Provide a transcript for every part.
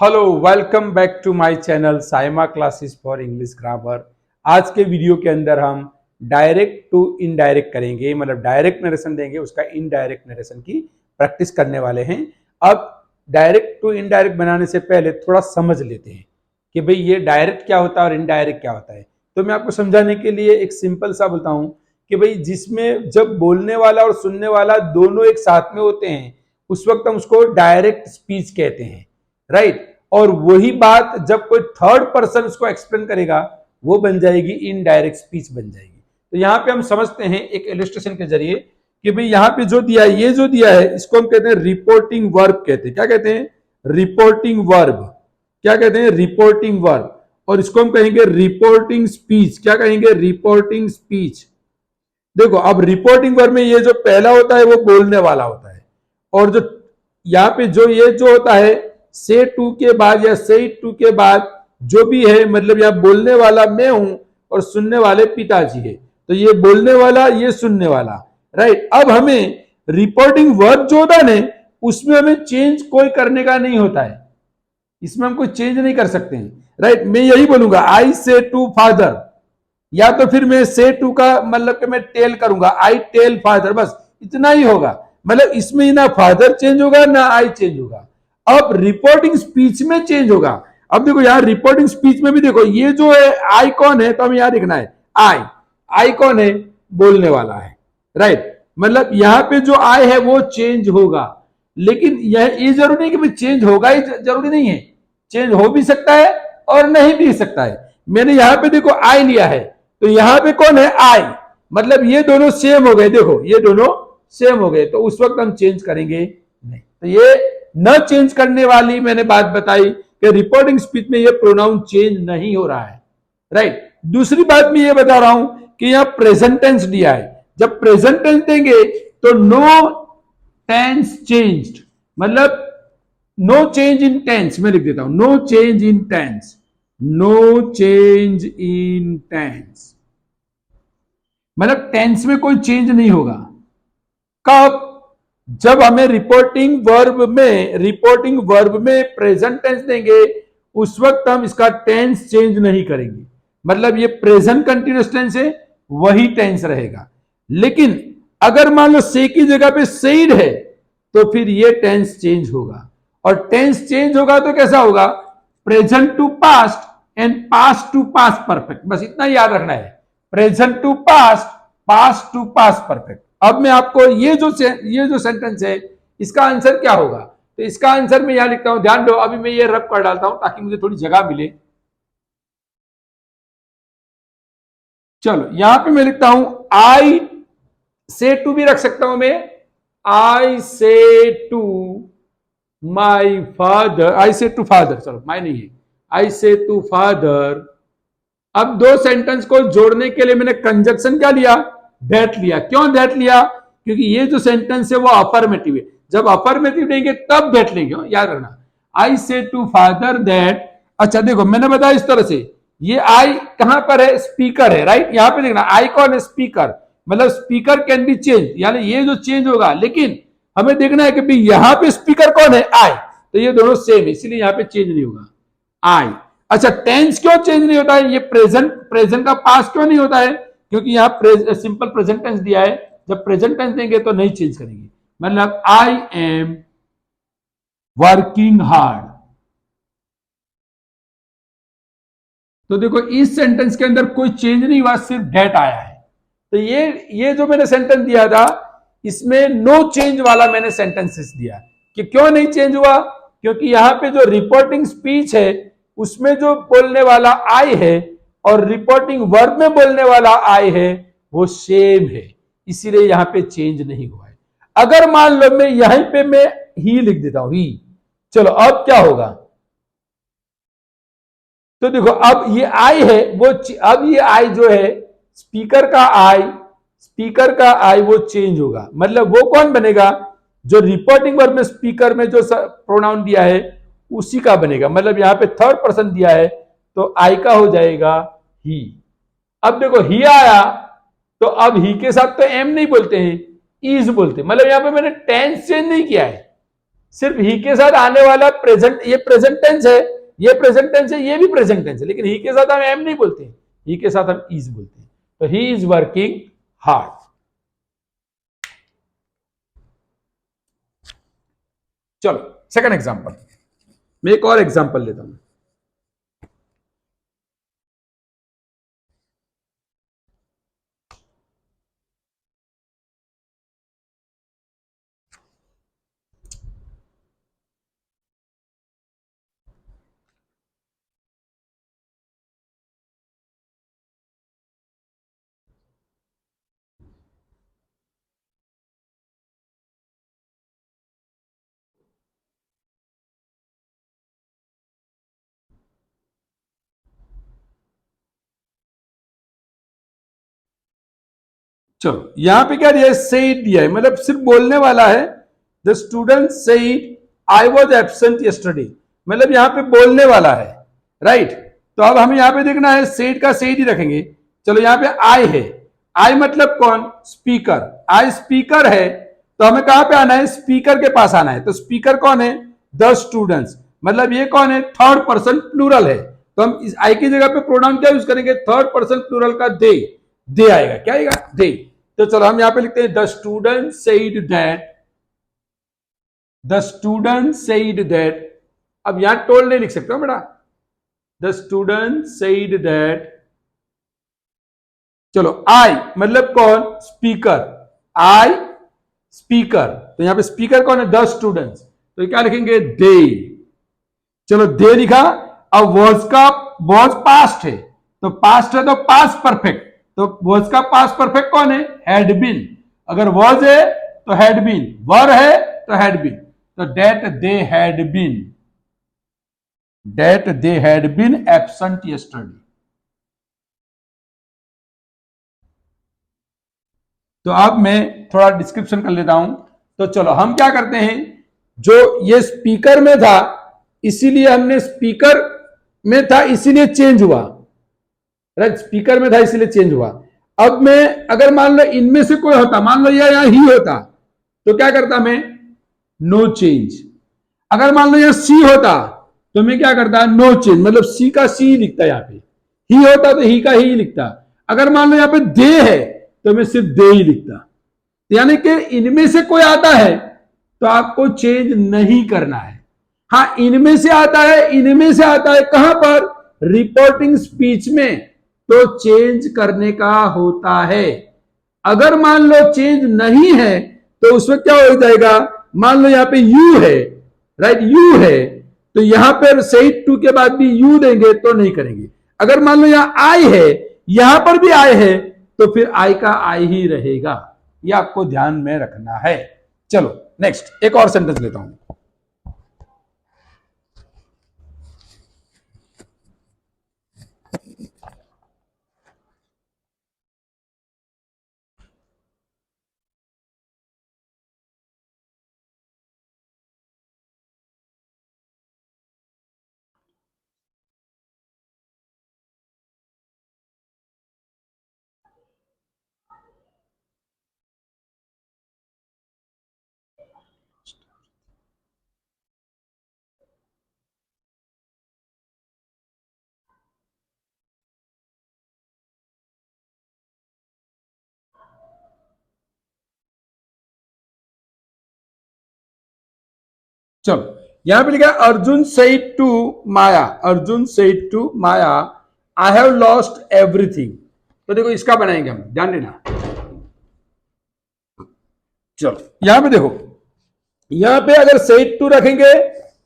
Hello, welcome back to my channel Saima classes for English grammar. आज के video के अंदर हम डायरेक्ट टू इनडायरेक्ट करेंगे, मतलब डायरेक्ट नरेशन देंगे, उसका इनडायरेक्ट नरेशन की प्रैक्टिस करने वाले हैं। अब डायरेक्ट टू इनडायरेक्ट बनाने से पहले थोड़ा समझ लेते हैं कि भाई ये डायरेक्ट क्या होता है और इनडायरेक्ट क्या होता है। तो मैं आपको समझाने के लिए एक सिंपल सा बोलता हूं कि भाई जिसमें जब बोलने वाला और सुनने वाला दोनों एक साथ में होते हैं उस वक्त हम उसको डायरेक्ट स्पीच कहते हैं, राइट। और वही बात जब कोई थर्ड पर्सन उसको एक्सप्लेन करेगा वो बन जाएगी इनडायरेक्ट स्पीच बन जाएगी। तो यहां पे हम समझते हैं एक इलस्ट्रेशन के जरिए कि भाई यहां पे जो दिया है, ये जो दिया है इसको हम कहते हैं रिपोर्टिंग वर्ब कहते हैं। क्या कहते हैं? Reporting verb. क्या कहते हैं? Reporting verb. और इसको हम कहेंगे रिपोर्टिंग स्पीच। क्या कहेंगे? Reporting speech. देखो, अब रिपोर्टिंग वर्ब में ये जो पहला होता है वो बोलने वाला होता है, और जो यहाँ पे जो ये जो होता है से टू के बाद या से टू के बाद जो भी है, मतलब यहाँ बोलने वाला मैं हूं और सुनने वाले पिताजी है। तो ये बोलने वाला, ये सुनने वाला, राइट। अब हमें रिपोर्टिंग वर्ब जो होता है ना, उसमें हमें चेंज कोई करने का नहीं होता है, इसमें हम कोई चेंज नहीं कर सकते हैं, राइट। मैं यही बोलूंगा आई से टू फादर, या तो फिर मैं से टू का मतलब कि मैं टेल करूंगा आई टेल फादर, बस इतना ही होगा। मतलब इसमें ना फादर चेंज होगा ना आई चेंज होगा। अब रिपोर्टिंग स्पीच में चेंज होगा। अब देखो यहां रिपोर्टिंग स्पीच में भी देखो ये जो है आई कौन है, तो हमें यहां लिखना है आई। आई कौन है? बोलने वाला है, राइट। मतलब यहां पे जो आई है वो चेंज होगा, लेकिन यह ये जरूरी नहीं कि चेंज होगा ही, जरूरी नहीं है। चेंज हो भी सकता है और नहीं भी सकता है। मैंने यहां पे देखो आई लिया है, तो यहां पे कौन है? आई। मतलब ये दोनों सेम हो गए, देखो ये दोनों सेम हो गए, तो उस वक्त हम चेंज करेंगे नहीं। तो ये न चेंज करने वाली मैंने बात बताई कि रिपोर्टिंग स्पीच में ये प्रोनाउन चेंज नहीं हो रहा है, राइट। दूसरी बात मैं ये बता रहा हूं कि यहां प्रेजेंट टेंस दिया है। जब प्रेजेंट टेंस देंगे तो नो टेंस चेंज्ड, मतलब नो चेंज इन टेंस, मैं लिख देता हूं no change in tense. No change in tense मतलब टेंस में कोई चेंज नहीं होगा। कब? जब हमें रिपोर्टिंग वर्ब में प्रेजेंट टेंस देंगे उस वक्त हम इसका टेंस चेंज नहीं करेंगे। मतलब ये प्रेजेंट कंटिन्यूअस टेंस है, वही टेंस रहेगा। लेकिन अगर मान लो से की जगह पे सेड है तो फिर ये टेंस चेंज होगा। और टेंस चेंज होगा तो कैसा होगा? Present to past and past to past perfect, बस इतना याद रखना है। Present to past, past to past perfect. अब मैं आपको ये जो सेंटेंस है इसका आंसर क्या होगा, तो इसका आंसर मैं यहां लिखता हूं, ध्यान दो। अभी मैं ये रब कर डालता हूं ताकि मुझे थोड़ी जगह मिले। चलो यहां पे मैं लिखता हूं आई से टू भी रख सकता हूं मैं। आई से टू माई फादर, आई से टू फादर, चलो माई नहीं है, आई से टू फादर। अब दो सेंटेंस को जोड़ने के लिए मैंने कंजक्शन क्या लिया? दैट लिया। क्यों दैट लिया? क्योंकि ये जो सेंटेंस है वो अफर्मेटिव है। जब अफर्मेटिव लेंगे तब दैट लेंगे, याद रखना। आई से टू फादर दैट। अच्छा देखो मैंने बताया इस तरह से, ये आई कहां पर है? स्पीकर है, राइट। यहां पे देखना आई कौन है? स्पीकर। मतलब स्पीकर कैन बी चेंज, यानी ये जो चेंज होगा, लेकिन हमें देखना है कि भाई यहां पे स्पीकर कौन है? आई। तो ये दोनों सेम है, इसलिए यहां पे चेंज नहीं होगा आई। अच्छा टेंस क्यों चेंज नहीं होता है? ये प्रेजेंट का पास क्यों नहीं होता है? क्योंकि यहां सिंपल प्रेजेंट टेंस दिया है। जब प्रेजेंट टेंस देंगे तो नहीं चेंज करेंगे। मतलब आई एम वर्किंग हार्ड। तो देखो इस सेंटेंस के अंदर कोई चेंज नहीं हुआ, सिर्फ डेट आया है। तो ये जो मैंने सेंटेंस दिया था इसमें नो चेंज वाला मैंने सेंटेंसेस दिया। कि क्यों नहीं चेंज हुआ? क्योंकि यहां पे जो रिपोर्टिंग स्पीच है उसमें जो बोलने वाला आई है और रिपोर्टिंग वर्ब में बोलने वाला आई है वो सेम है, इसीलिए यहां पे चेंज नहीं हुआ है। अगर मान लो मैं यहीं पे मैं ही लिख देता हूं ही, चलो अब क्या होगा? तो देखो अब ये आई है वो, अब ये आई जो है स्पीकर का आई, स्पीकर का आई वो चेंज होगा। मतलब वो कौन बनेगा? जो रिपोर्टिंग वर्ब में स्पीकर में जो प्रोनाउन दिया है उसी का बनेगा। मतलब यहां पे थर्ड पर्सन दिया है तो आई का हो जाएगा ही। अब देखो ही आया तो अब ही के साथ तो एम नहीं बोलते हैं, इज बोलते हैं। मतलब यहां पे मैंने टेंस चेंज नहीं किया है, सिर्फ ही के साथ आने वाला प्रेजेंट, ये प्रेजेंट टेंस है, ये प्रेजेंट टेंस है, ये भी प्रेजेंट टेंस है, लेकिन ही के साथ हम एम नहीं बोलते, ही के साथ हम इज बोलते हैं। तो ही इज वर्किंग हार्ड। चलो सेकंड एग्जांपल, मैं एक और एग्जांपल लेता हूं। चलो यहां पे क्या दिया है, सेड दिया है, मतलब सिर्फ बोलने वाला है। The student said I was absent yesterday, मतलब यहां पे बोलने वाला है, राइट। तो अब हमें यहां पे देखना है, सेड का सेड ही रखेंगे। चलो यहां पे आई है, आई मतलब कौन, स्पीकर, आई स्पीकर है, तो हमें कहां पे आना है, स्पीकर के पास आना है। तो स्पीकर कौन है, द स्टूडेंट्स, मतलब ये कौन है, थर्ड पर्सन प्लूरल है। तो हम इस आई की जगह पे प्रोनाउन क्या यूज करेंगे, थर्ड पर्सन प्लूरल का दे आएगा, क्या आएगा, दे। तो चलो हम यहां पे लिखते हैं the student said that, the student said that. अब यहां टोल्ड नहीं लिख सकते हो बेटा, द स्टूडेंट सेड दैट। चलो आई मतलब कौन, स्पीकर, आई स्पीकर, तो यहां पे स्पीकर कौन है, द स्टूडेंट्स, तो क्या लिखेंगे, दे। चलो दे लिखा। अब वॉज का, वॉज पास्ट है, तो पास्ट है तो पास्ट परफेक्ट, तो वॉज का पास्ट परफेक्ट कौन है, हैड बीन। अगर वॉज है तो हैड बीन, वर है तो हैड बीन, तो that they had been, that they had been absent yesterday. तो अब मैं थोड़ा डिस्क्रिप्शन कर लेता हूं। तो चलो हम क्या करते हैं, जो ये स्पीकर में था इसीलिए हमने स्पीकर में था इसीलिए चेंज हुआ, राइट, स्पीकर में था इसीलिए चेंज हुआ। अब मैं अगर मान लो इनमें से कोई होता, मान लो यह ही होता, तो क्या करता मैं, नो चेंज। अगर मान लो यह सी होता तो मैं क्या करता, नो चेंज, मतलब सी का सी लिखता, यहां पे ही होता तो ही का ही लिखता। अगर मान लो यहां पे दे है तो मैं सिर्फ दे ही लिखता। यानी कि इनमें से कोई आता है तो आपको चेंज नहीं करना है। हाँ इनमें से आता है, इनमें से आता है, कहां पर, रिपोर्टिंग स्पीच में, तो चेंज करने का होता है। अगर मान लो चेंज नहीं है तो उसमें क्या हो जाएगा, मान लो यहां पे यू है, राइट, यू है, तो यहां पर सेड टू के बाद भी यू देंगे तो नहीं करेंगे। अगर मान लो यहां आई है, यहां पर भी आई है, तो फिर आई का आई ही रहेगा, ये आपको ध्यान में रखना है। चलो नेक्स्ट एक और सेंटेंस लेता हूं। चलो यहां पे लिखा है Arjun said to Maya, Arjun said to Maya I have lost everything. तो देखो इसका बनाएंगे हम, ध्यान देना। चलो यहां पे देखो, यहां पे अगर सेड टू रखेंगे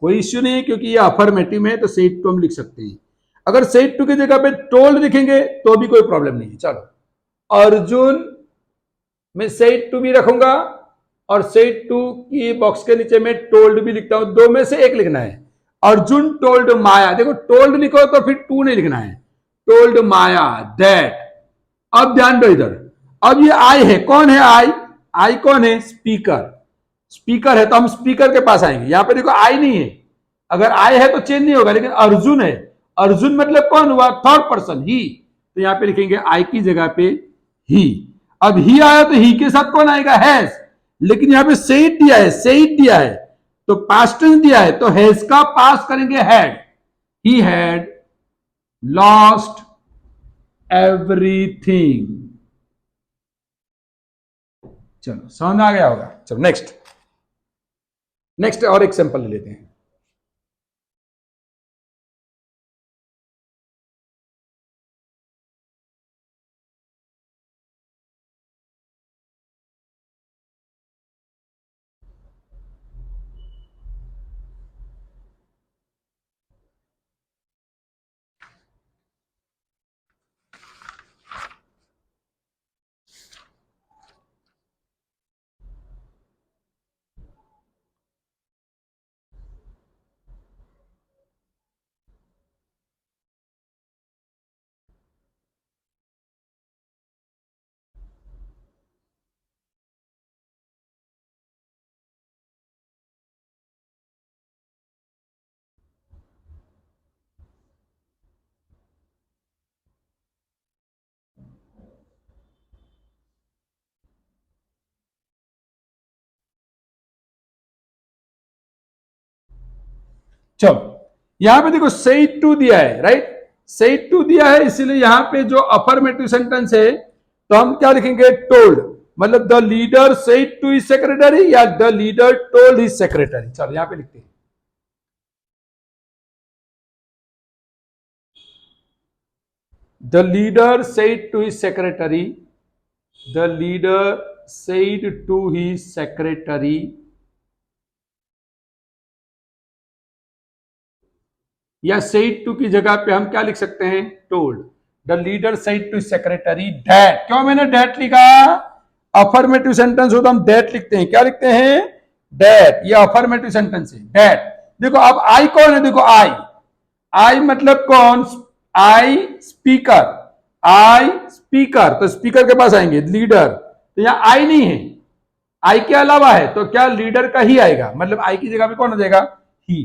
कोई इश्यू नहीं है क्योंकि ये अफर्मेटिव में है, तो सेड टू हम लिख सकते हैं। अगर सेड टू की जगह पे टोल्ड लिखेंगे तो भी कोई प्रॉब्लम नहीं है। चलो अर्जुन में सेड टू भी रखूंगा और सेड टू की बॉक्स के नीचे में टोल्ड भी लिखता हूं, दो में से एक लिखना है। अर्जुन टोल्ड माया, देखो टोल्ड लिखो तो फिर टू नहीं लिखना है, टोल्ड माया दैट। अब ध्यान दो इधर, अब ये आई है, कौन है आई, आई कौन है, स्पीकर, स्पीकर है तो हम स्पीकर के पास आएंगे। यहां पे देखो आई नहीं है, अगर आई है तो चेंज नहीं होगा, लेकिन अर्जुन है, अर्जुन मतलब कौन हुआ, थर्ड पर्सन ही, तो यहां पे लिखेंगे आई की जगह पे ही। अब ही आया तो ही के साथ कौन आएगा, हैज, लेकिन यहां पे सेड दिया है, सेड दिया है, तो पास्ट टेंस दिया है तो हैज का पास करेंगे had, he had lost everything. चलो समझ आ गया होगा। चलो नेक्स्ट नेक्स्ट और एक सैंपल ले लेते हैं। चलो यहां पे देखो सेड टू दिया है, राइट, सेड टू दिया है, इसीलिए यहां पे जो अफर्मेटिव सेंटेंस है तो हम क्या लिखेंगे, टोल्ड, मतलब the leader said to his secretary या the leader told his secretary. चलो यहां पे लिखते हैं, the leader said to his secretary, the leader said to his secretary, या सेड टू की जगह पे हम क्या लिख सकते हैं, told. The leader said to secretary that, क्यों मैंने दैट लिखा, अफर्मेटिव सेंटेंस हो तो हम दैट लिखते हैं, क्या लिखते हैं, दैट, ये अफर्मेटिव सेंटेंस है, दैट। देखो अब आई कौन है, देखो आई, आई मतलब कौन, आई स्पीकर, आई स्पीकर, तो स्पीकर के पास आएंगे, लीडर, तो यहां आई नहीं है, आई के अलावा है तो क्या लीडर का ही आएगा, मतलब आई की जगह पे कौन आ जाएगा, ही।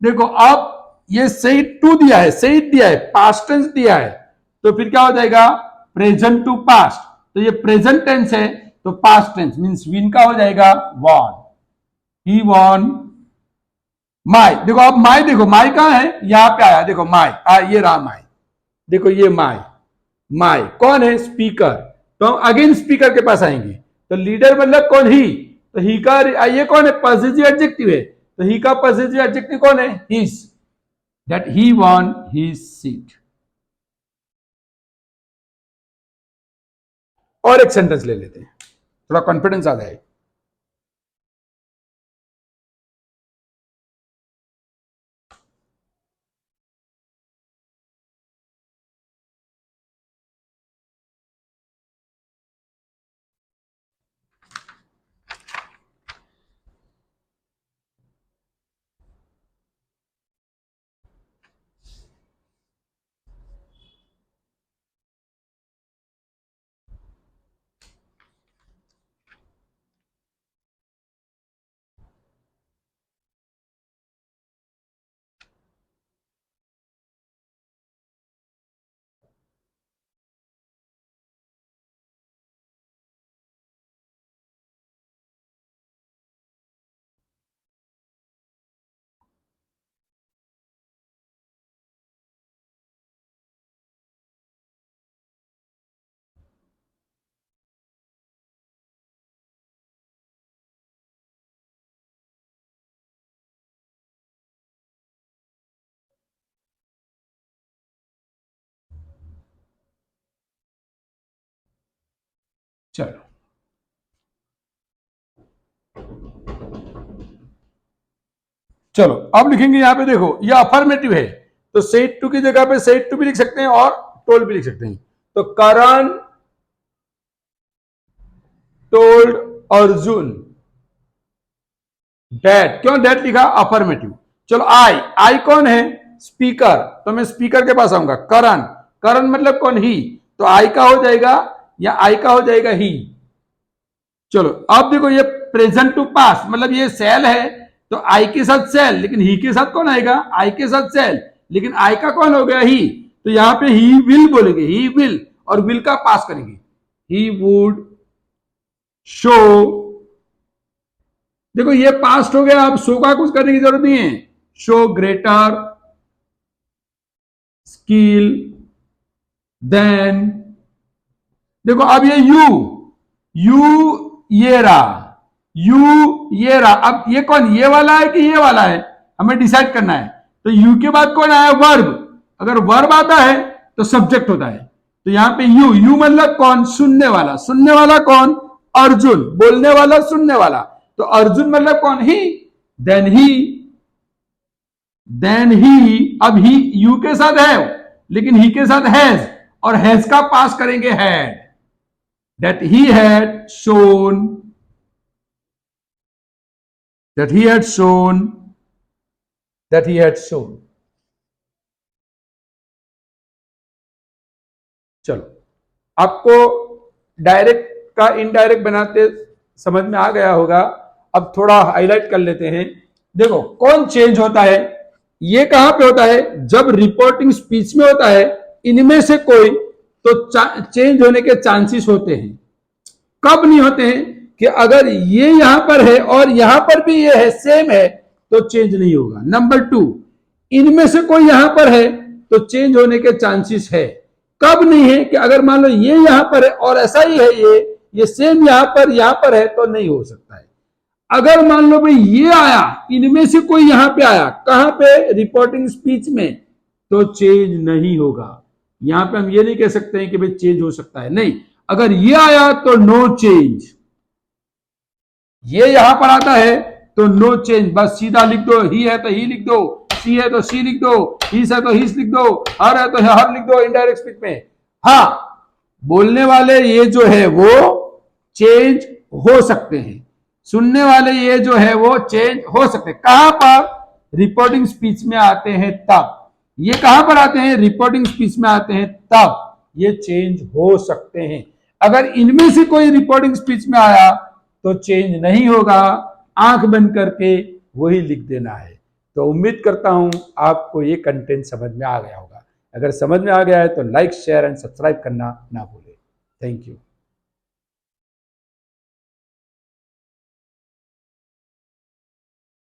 देखो अब ये सेड टू दिया है, सेड दिया है, पास्ट टेंस दिया है, तो फिर क्या हो जाएगा, प्रेजेंट टू पास्ट, तो ये प्रेजेंट टेंस है तो पास्ट टेंस मींस विन का हो जाएगा वॉन, ही वॉन माई। देखो अब माई, देखो माई कहां है, यहां पे आया, देखो माई, ये रहा माई, देखो ये माई, माई कौन है, स्पीकर, तो हम अगेन स्पीकर के पास आएंगे, तो लीडर मतलब कौन, ही, तो ही का ये कौन है, पॉजिटिव एडजेक्टिव है, तो ही का पॉजिटिव एडजेक्टिव कौन है, his, that he won his seat। और एक सेंटेंस ले लेते हैं, थोड़ा कॉन्फिडेंस आ जाए। चलो चलो अब लिखेंगे, यहां पे देखो ये अफर्मेटिव है तो सेड टू की जगह पे सेड टू भी लिख सकते हैं और टोल्ड भी लिख सकते हैं, तो करण टोल्ड अर्जुन डैट, क्यों डैट लिखा, अफर्मेटिव। चलो आई, आई कौन है, स्पीकर, तो मैं स्पीकर के पास आऊंगा, करण, करण मतलब कौन, ही, तो आई का हो जाएगा या आई का हो जाएगा ही। चलो अब देखो ये प्रेजेंट टू पास, मतलब ये सेल है तो आई के साथ सेल, लेकिन ही के साथ कौन आएगा, आई के साथ सेल, लेकिन आई का कौन हो गया, ही, तो यहां पे ही विल बोलेंगे, ही विल, और विल का पास करेंगे, ही वुड शो देखो ये पास्ट हो गया, अब शो का कुछ करने की जरूरत नहीं है। शो ग्रेटर स्किल देन, देखो अब ये ये रहा, ये रहा। अब ये कौन, ये वाला है कि ये वाला है, हमें डिसाइड करना है। तो यू के बाद कौन आया, वर्ब। अगर वर्ब आता है तो सब्जेक्ट होता है। तो यहां पे यू मतलब कौन, सुनने वाला। सुनने वाला कौन, अर्जुन। बोलने वाला, सुनने वाला। तो अर्जुन मतलब कौन, ही। देन ही, अब ही यू के साथ है लेकिन ही के साथ हैज, और हैज का पास करेंगे had. that he had shown that he had shown चलो, आपको डायरेक्ट का इनडायरेक्ट बनाते समझ में आ गया होगा। अब थोड़ा हाईलाइट कर लेते हैं। देखो कौन चेंज होता है, ये कहां पे होता है, जब रिपोर्टिंग स्पीच में होता है। इनमें से कोई तो चेंज होने के चांसेस होते हैं। कब नहीं होते हैं, कि अगर ये यहां पर है और यहां पर भी ये है, सेम है, तो चेंज नहीं होगा। नंबर 2, इनमें से कोई यहां पर है तो चेंज होने के चांसेस है। कब नहीं है, कि अगर मान लो ये यहां पर है और ऐसा ही है, ये सेम यहां पर है, तो नहीं हो सकता है। अगर मान लो भाई ये आया, इनमें से कोई यहां पे आया, कहां पे, रिपोर्टिंग स्पीच में, तो चेंज नहीं होगा। यहां पे हम ये नहीं कह सकते हैं कि भाई चेंज हो सकता है, नहीं। अगर ये आया तो नो चेंज, ये यहां पर आता है तो नो चेंज, बस सीधा लिख दो। ही है तो ही लिख दो, सी है तो सी लिख दो, हिस है तो हिस लिख दो, हर है तो हर लिख दो इनडायरेक्ट स्पीच में। हाँ, बोलने वाले ये जो है वो चेंज हो सकते हैं, सुनने वाले ये जो है वो चेंज हो सकते हैं। कहां पर, रिपोर्टिंग स्पीच में आते हैं तब। ये कहां पर आते हैं, रिपोर्टिंग स्पीच में आते हैं तब ये चेंज हो सकते हैं। अगर इनमें से कोई रिपोर्टिंग स्पीच में आया तो चेंज नहीं होगा, आंख बंद करके वही लिख देना है। तो उम्मीद करता हूं आपको ये कंटेंट समझ में आ गया होगा। अगर समझ में आ गया है तो लाइक, शेयर एंड सब्सक्राइब करना ना भूलें। Thank you.